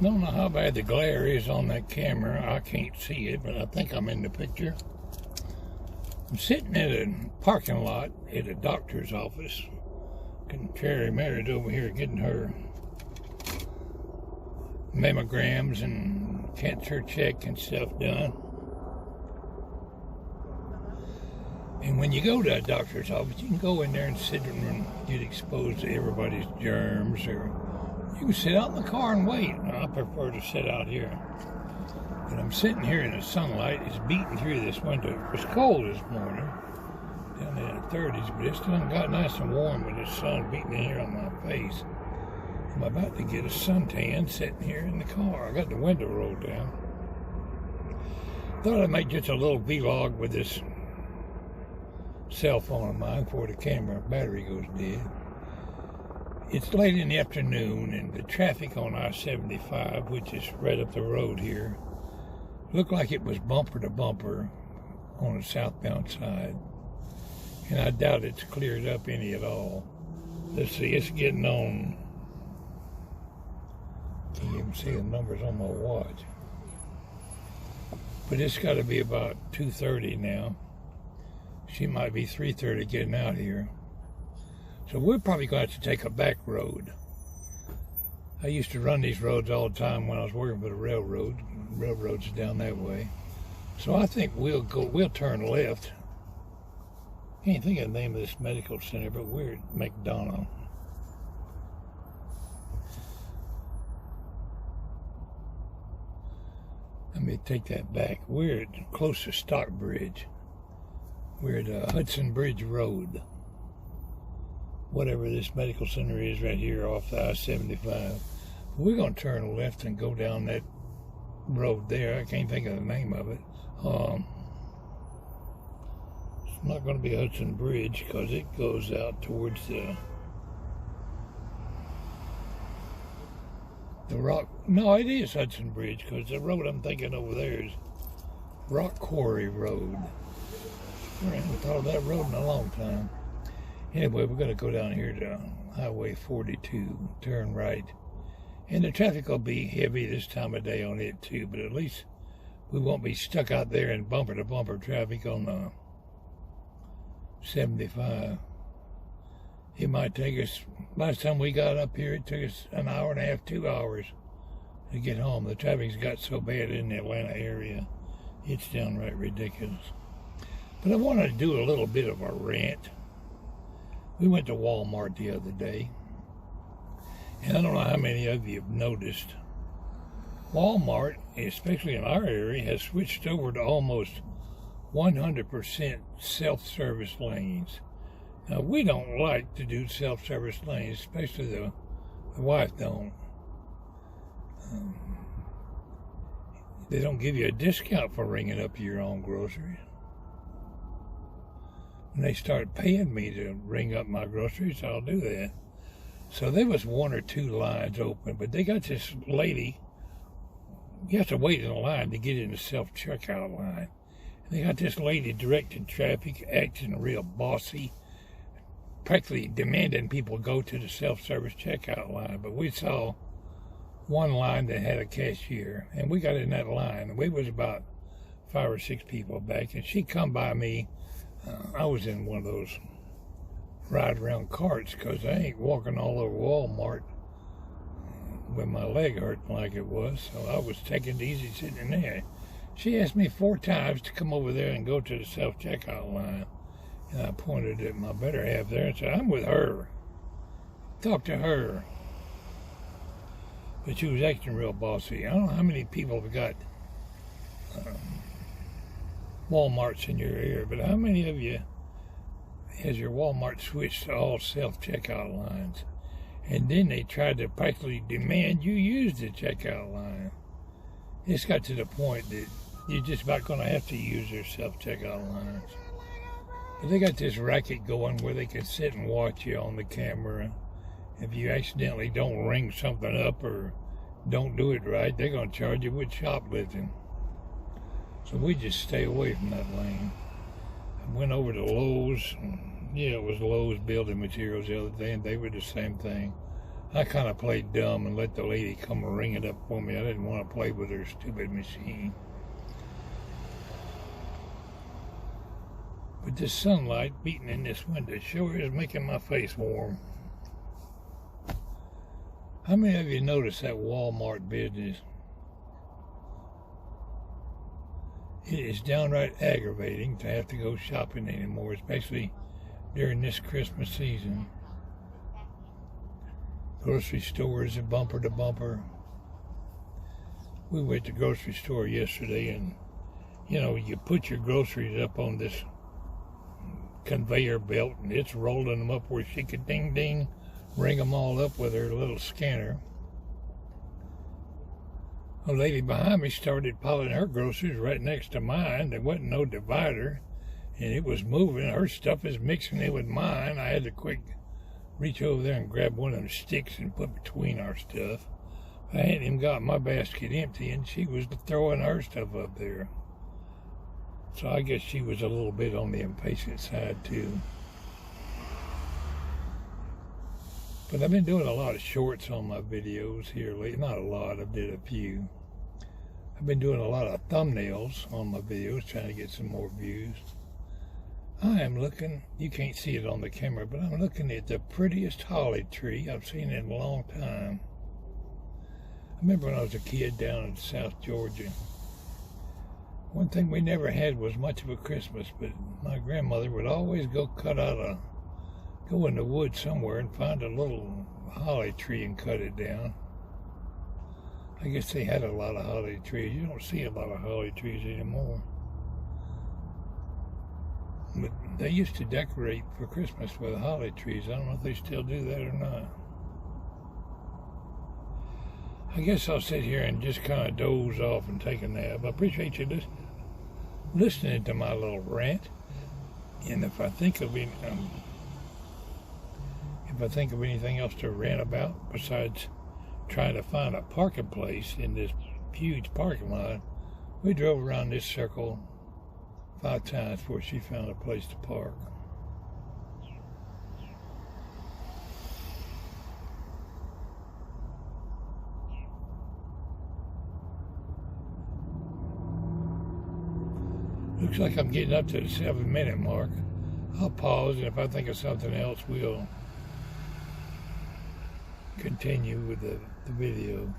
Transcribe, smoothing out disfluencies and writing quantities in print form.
Don't know how bad the glare is on that camera. I can't see it, but I think I'm in the picture. I'm sitting at a parking lot at a doctor's office. Terry Mary's over here getting her mammograms and cancer check and stuff done. And when you go to a doctor's office, you can go in there and sit and get exposed to everybody's germs, or you can sit out in the car and wait. I prefer to sit out here. But I'm sitting here in the sunlight. It's beating through this window. It was cold this morning, down in the 30s, but it's done got nice and warm with the sun beating in here on my face. I'm about to get a suntan sitting here in the car. I got the window rolled down. Thought I'd make just a little vlog with this cell phone of mine before the camera battery goes dead. It's late in the afternoon, and the traffic on I-75, which is right up the road here, looked like it was bumper to bumper on the southbound side. And I doubt it's cleared up any at all. Let's see, it's getting on. Can't even see the numbers on my watch. But it's got to be about 2:30 now. She might be 3:30 getting out here. So we're probably going to have to take a back road. I used to run these roads all the time when I was working for the railroad. Railroad's down that way. So I think we'll turn left. Can't think of the name of this medical center, but we're at McDonough. Let me take that back. We're close to Stockbridge. We're at Hudson Bridge Road. Whatever this medical center is right here off the I-75. We're going to turn left and go down that road there. I can't think of the name of it. It's not going to be Hudson Bridge because it goes out towards the rock. No, it is Hudson Bridge because the road I'm thinking over there is Rock Quarry Road. I haven't thought of that road in a long time. Anyway, we're going to go down here to Highway 42, turn right. And the traffic will be heavy this time of day on it too, but at least we won't be stuck out there in bumper-to-bumper traffic on the 75. It might take us, last time we got up here, it took us an hour and a half, 2 hours to get home. The traffic's got so bad in the Atlanta area, it's downright ridiculous. But I wanted to do a little bit of a rant. We went to Walmart the other day, and I don't know how many of you have noticed, Walmart, especially in our area, has switched over to almost 100% self-service lanes. Now, we don't like to do self-service lanes, especially the wife don't. They don't give you a discount for ringing up your own groceries. When they start paying me to ring up my groceries, I'll do that. So there was 1 or 2 lines open, but they got this lady. You have to wait in a line to get in the self-checkout line. And they got this lady directing traffic, acting real bossy, practically demanding people go to the self-service checkout line. But we saw one line that had a cashier, and we got in that line. We was about 5 or 6 people back, and she come by me. I was in one of those ride-around carts because I ain't walking all over Walmart when my leg hurt like it was, so I was taking it easy sitting in there. She asked me 4 times to come over there and go to the self-checkout line, and I pointed at my better half there and said, I'm with her. Talk to her. But she was acting real bossy. I don't know how many people have got Walmarts in your area, but how many of you has your Walmart switched to all self-checkout lines? And then they tried to practically demand you use the checkout line. It's got to the point that you're just about going to have to use their self-checkout lines. But they got this racket going where they can sit and watch you on the camera. If you accidentally don't ring something up or don't do it right, they're going to charge you with shoplifting. So we just stay away from that lane. I went over to Lowe's. Yeah, it was Lowe's Building Materials the other day, and they were the same thing. I kind of played dumb and let the lady come ring it up for me. I didn't want to play with her stupid machine. But this sunlight beating in this window sure is making my face warm. How many of you noticed that Walmart business? It is downright aggravating to have to go shopping anymore, especially during this Christmas season. Grocery stores are bumper to bumper. We went to the grocery store yesterday, and you put your groceries up on this conveyor belt, and it's rolling them up where she could ding ding ring them all up with her little scanner. A lady behind me started piling her groceries right next to mine. There wasn't no divider, and it was moving. Her stuff is mixing in with mine. I had to quick reach over there and grab one of them sticks and put between our stuff. I hadn't even got my basket empty, and she was throwing her stuff up there. So I guess she was a little bit on the impatient side too. But I've been doing a lot of shorts on my videos here lately. Not a lot, I did a few. I've been doing a lot of thumbnails on my videos, trying to get some more views. I am looking, you can't see it on the camera, but I'm looking at the prettiest holly tree I've seen in a long time. I remember when I was a kid down in South Georgia. One thing we never had was much of a Christmas, but my grandmother would always go in the woods somewhere and find a little holly tree and cut it down. I guess they had a lot of holly trees. You don't see a lot of holly trees anymore. But they used to decorate for Christmas with holly trees. I don't know if they still do that or not. I guess I'll sit here and just kind of doze off and take a nap. I appreciate you listening to my little rant. And if I think of anything else to rant about besides trying to find a parking place in this huge parking lot, we drove around this circle 5 times before she found a place to park. Looks like I'm getting up to the 7-minute mark. I'll pause, and if I think of something else, we'll continue with the video.